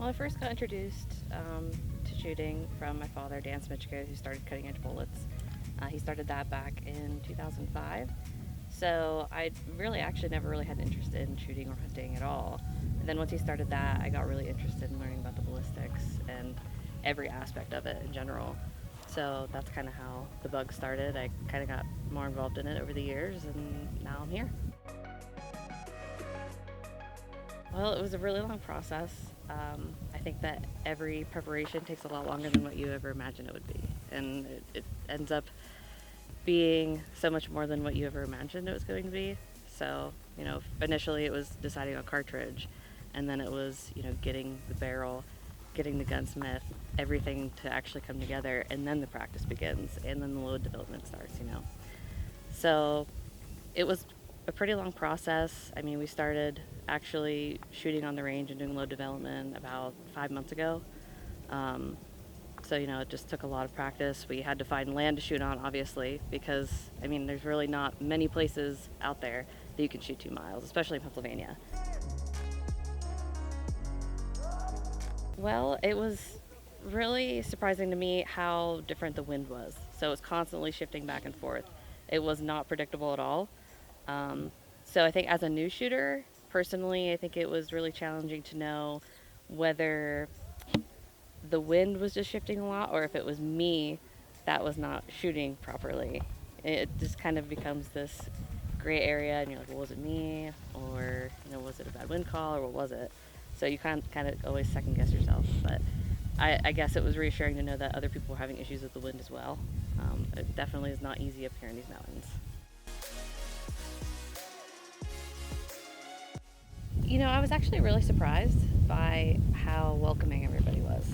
Well, I first got introduced to shooting from my father, Dan Smitchko, who started cutting edge bullets. He started that back in 2005. So I really actually never really had an interest in shooting or hunting at all. And then once he started that, I got really interested in learning about the ballistics and every aspect of it in general. So that's kind of how the bug started. I kind of got more involved in it over the years, and now I'm here. Well, it was a really long process. I think that every preparation takes a lot longer than what you ever imagined it would be. And it ends up being so much more than what you ever imagined it was going to be. So, initially it was deciding on cartridge, and then it was, getting the barrel, getting the gunsmith, everything to actually come together, and then the practice begins, and then the load development starts. So it was a pretty long process. I mean, we started actually shooting on the range and doing load development about 5 months ago. So, it just took a lot of practice. We had to find land to shoot on, obviously, because, there's really not many places out there that you can shoot 2 miles, especially in Pennsylvania. Well, it was really surprising to me how different the wind was. So it was constantly shifting back and forth. It was not predictable at all. So I think as a new shooter, personally, I think it was really challenging to know whether the wind was just shifting a lot or if it was me that was not shooting properly. It just kind of becomes this gray area, and you're like, well, was it me? Or, was it a bad wind call, or what was it? So you kind of always second guess yourself. But I guess it was reassuring to know that other people were having issues with the wind as well. It definitely is not easy up here in these mountains. I was actually really surprised by how welcoming everybody was.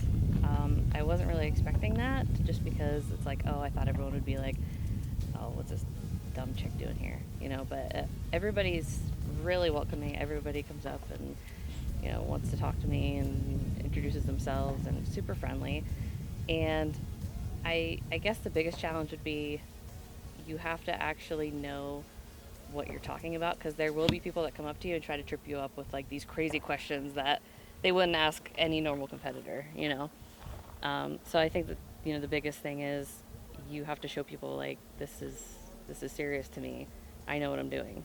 I wasn't really expecting that, just because it's like, oh, I thought everyone would be like, oh, what's this dumb chick doing here? But everybody's really welcoming. Everybody comes up and, wants to talk to me and introduces themselves, and super friendly. And I guess the biggest challenge would be you have to actually know what you're talking about, because there will be people that come up to you and try to trip you up with like these crazy questions that they wouldn't ask any normal competitor. So I think that the biggest thing is you have to show people like this is serious to me. I know what I'm doing.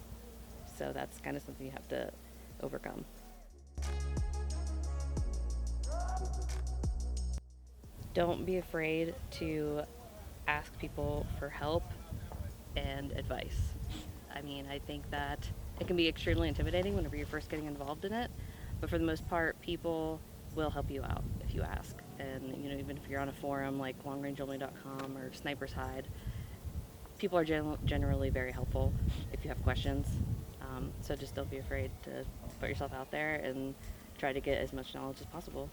So that's kind of something you have to overcome. Don't be afraid to ask people for help and advice. I think that it can be extremely intimidating whenever you're first getting involved in it, but for the most part, people will help you out if you ask. And, even if you're on a forum like longrangeonly.com or Sniper's Hide, people are generally very helpful if you have questions. So just don't be afraid to put yourself out there and try to get as much knowledge as possible.